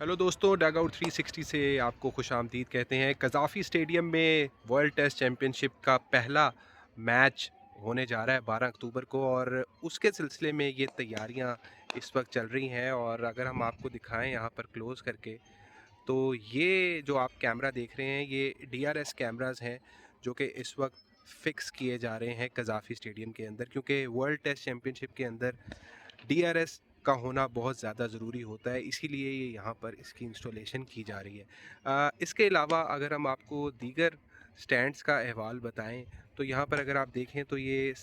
Hello दोस्तों, डग out 360 से आपको खुशामदीद कहते हैं। कज़ाफ़ी स्टेडियम में वर्ल्ड टेस्ट चैम्पियनशिप का पहला मैच होने जा रहा है 12 अक्टूबर को, और उसके सिलसिले में ये तैयारियां इस वक्त चल रही हैं। और अगर हम आपको दिखाएं यहाँ पर क्लोज़ करके, तो ये जो आप कैमरा देख रहे हैं ये DRS कैमरास हैं जो कि इस वक्त फ़िक्स किए जा रहे हैं कज़ाफ़ी स्टेडियम के अंदर, क्योंकि वर्ल्ड टेस्ट चैम्पियनशिप के अंदर DRS का होना बहुत ज़्यादा ज़रूरी होता है, इसीलिए ये यहाँ पर इसकी इंस्टॉलेशन की जा रही है। इसके अलावा अगर हम आपको दीगर स्टैंड्स का अहवाल बताएं, तो यहाँ पर अगर आप देखें तो ये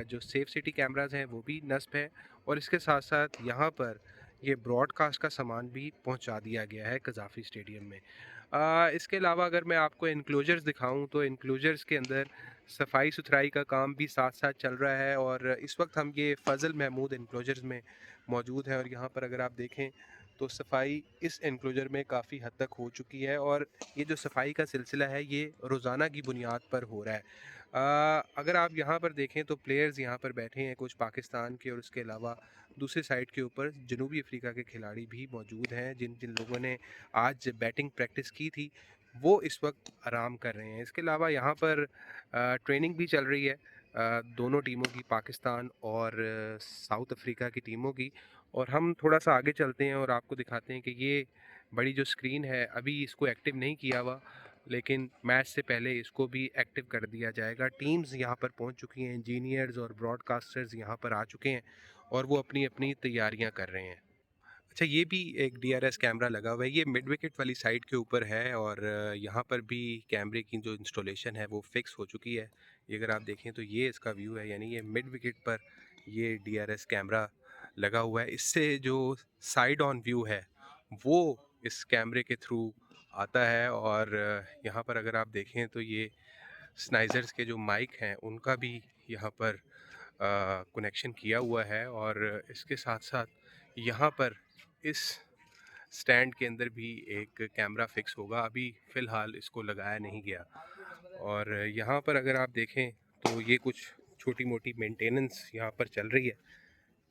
जो सेफ सिटी कैमरास हैं वो भी नस्ब है, और इसके साथ साथ यहाँ पर ये ब्रॉडकास्ट का सामान भी पहुँचा दिया गया है कज़ाफ़ी स्टेडियम में। इसके अलावा अगर मैं आपको इनक्लोजर्स दिखाऊं, तो इनक्लोजर्स के अंदर सफाई सुथराई का काम भी साथ साथ चल रहा है, और इस वक्त हम ये फ़ज़ल महमूद इनक्लोजर्स में मौजूद हैं। और यहाँ पर अगर आप देखें तो सफाई इस इनक्लोजर में काफ़ी हद तक हो चुकी है, और ये जो सफाई का सिलसिला है ये रोज़ाना की बुनियाद पर हो रहा है। अगर आप यहाँ पर देखें तो प्लेयर्स यहाँ पर बैठे हैं कुछ पाकिस्तान के, और उसके अलावा दूसरी साइड के ऊपर जनूबी अफ्रीका के खिलाड़ी भी मौजूद हैं। जिन जिन लोगों ने आज बैटिंग प्रैक्टिस की थी वो इस वक्त आराम कर रहे हैं। इसके अलावा यहाँ पर ट्रेनिंग भी चल रही है दोनों टीमों की, पाकिस्तान और साउथ अफ्रीका की टीमों की। और हम थोड़ा सा आगे चलते हैं और आपको दिखाते हैं कि ये बड़ी जो स्क्रीन है अभी इसको एक्टिव नहीं किया हुआ, लेकिन मैच से पहले इसको भी एक्टिव कर दिया जाएगा। टीम्स यहाँ पर पहुँच चुकी हैं, इंजीनियर्स और ब्रॉडकास्टर्स यहाँ पर आ चुके हैं, और वो अपनी अपनी तैयारियाँ कर रहे हैं। अच्छा, ये भी एक DRS कैमरा लगा हुआ है, ये मिड विकेट वाली साइड के ऊपर है, और यहाँ पर भी कैमरे की जो इंस्टॉलेशन है वो फिक्स हो चुकी है। ये अगर आप देखें तो ये इसका व्यू है, यानी ये मिड विकेट पर ये DRS कैमरा लगा हुआ है। इससे जो साइड ऑन व्यू है वो इस कैमरे के थ्रू आता है। और यहाँ पर अगर आप देखें तो ये स्नाइजर्स के जो माइक हैं उनका भी यहाँ पर कनेक्शन किया हुआ है, और इसके साथ साथ यहाँ पर इस स्टैंड के अंदर भी एक कैमरा फिक्स होगा। अभी फ़िलहाल इसको लगाया नहीं गया। और यहाँ पर अगर आप देखें तो ये कुछ छोटी मोटी मेंटेनेंस यहाँ पर चल रही है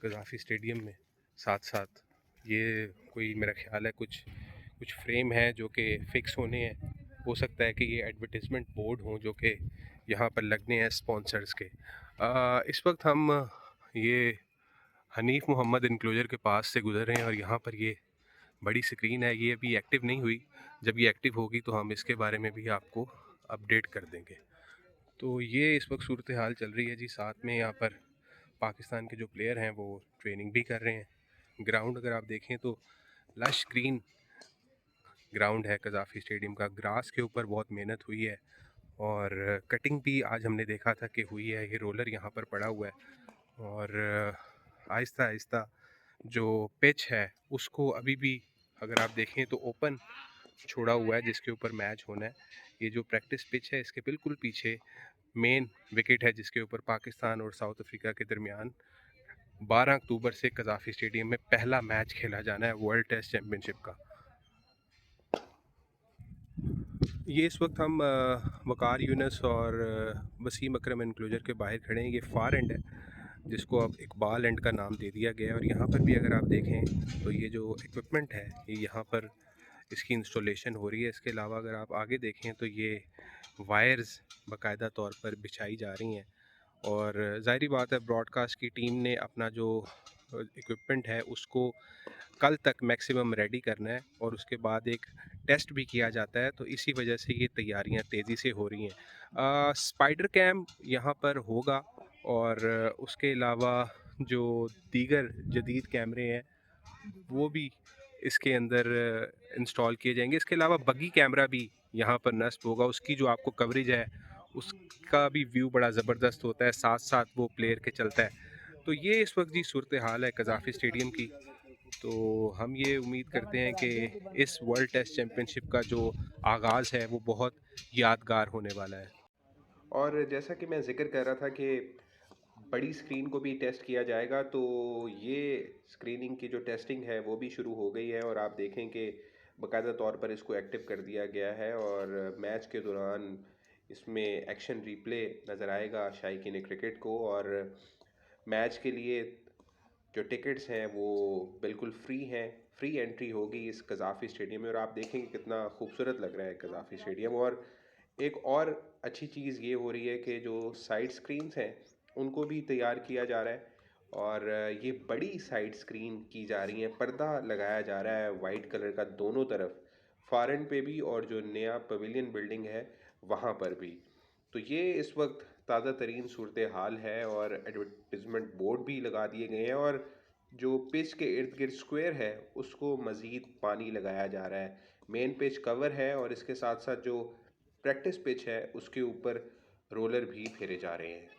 कज़ाफ़ी स्टेडियम में। साथ साथ ये कोई मेरा ख्याल है कुछ कुछ फ्रेम है जो कि फ़िक्स होने हैं। हो सकता है कि ये एडवर्टिज़मेंट बोर्ड हों जो कि यहाँ पर लगने हैं स्पॉन्सर्स के। इस वक्त हम ये हनीफ मोहम्मद इनक्लोजर के पास से गुजर रहे हैं, और यहाँ पर ये बड़ी स्क्रीन है, ये अभी एक्टिव नहीं हुई। जब ये एक्टिव होगी तो हम इसके बारे में भी आपको अपडेट कर देंगे। तो ये इस वक्त सूरत हाल चल रही है जी। साथ में यहाँ पर पाकिस्तान के जो प्लेयर हैं वो ट्रेनिंग भी कर रहे हैं। ग्राउंड अगर आप देखें तो लश ग्रीन ग्राउंड है कज़ाफ़ी स्टेडियम का। ग्रास के ऊपर बहुत मेहनत हुई है, और कटिंग भी आज हमने देखा था कि हुई है। ये रोलर यहाँ पर पड़ा हुआ है, और आहिस्ता आहिस्ता जो पिच है उसको अभी भी अगर आप देखें तो ओपन छोड़ा हुआ है, जिसके ऊपर मैच होना है। ये जो प्रैक्टिस पिच है इसके बिल्कुल पीछे मेन विकेट है, जिसके ऊपर पाकिस्तान और साउथ अफ्रीका के दरमियान 12 अक्टूबर से कज़ाफ़ी स्टेडियम में पहला मैच खेला जाना है वर्ल्ड टेस्ट चैम्पियनशिप का। ये इस वक्त हम वकार यूनस और वसीम अकरम इनक्लोजर के बाहर खड़े हैं। ये फार एंड है जिसको अब इकबाल एंड का नाम दे दिया गया है। और यहाँ पर भी अगर आप देखें तो ये जो इक्विपमेंट है ये यहाँ पर इसकी इंस्टॉलेशन हो रही है। इसके अलावा अगर आप आगे देखें तो ये वायर्स बाकायदा तौर पर बिछाई जा रही हैं, और ज़ाहिरी बात है ब्रॉडकास्ट की टीम ने अपना जो इक्विपमेंट है उसको कल तक मैक्सिमम रेडी करना है, और उसके बाद एक टेस्ट भी किया जाता है। तो इसी वजह से ये तैयारियां तेज़ी से हो रही हैं। स्पाइडर कैम यहाँ पर होगा, और उसके अलावा जो दीगर जदीद कैमरे हैं वो भी इसके अंदर इंस्टॉल किए जाएंगे। इसके अलावा बगी कैमरा भी यहाँ पर नस्ब होगा। उसकी जो आपको कवरेज है उसका भी व्यू बड़ा ज़बरदस्त होता है, साथ साथ वो प्लेयर के चलता है। तो ये इस वक्त जी सूरत हाल है कज़ाफ़ी स्टेडियम की। तो हम ये उम्मीद करते हैं कि इस वर्ल्ड टेस्ट चैम्पियनशिप का जो आगाज़ है वो बहुत यादगार होने वाला है। और जैसा कि मैं ज़िक्र कर रहा था कि बड़ी स्क्रीन को भी टेस्ट किया जाएगा, तो ये स्क्रीनिंग की जो टेस्टिंग है वो भी शुरू हो गई है। और आप देखें कि बाकायदा तौर पर इसको एक्टिव कर दिया गया है, और मैच के दौरान इसमें एक्शन रिप्ले नज़र आएगा शायकीन क्रिकेट को। और मैच के लिए जो टिकट्स हैं वो बिल्कुल फ्री हैं, फ्री एंट्री होगी इस कज़ाफ़ी स्टेडियम में और आप देखेंगे कितना खूबसूरत लग रहा है कज़ाफ़ी स्टेडियम। और एक और अच्छी चीज़ ये हो रही है कि जो साइड स्क्रीन्स हैं उनको भी तैयार किया जा रहा है और ये बड़ी साइड स्क्रीन की जा रही है, पर्दा लगाया जा रहा है वाइट कलर का दोनों तरफ, फार एंड पे भी और जो नया पवेलियन बिल्डिंग है वहाँ पर भी। तो ये इस वक्त ताज़ा तरीन सूरत हाल है और एडवर्टिजमेंट बोर्ड भी लगा दिए गए हैं और जो पिच के इर्द गिर्द स्क्वायर है उसको मज़ीद पानी लगाया जा रहा है। मेन पिच कवर है और इसके साथ साथ जो प्रैक्टिस पिच है उसके ऊपर रोलर भी फेरे जा रहे हैं।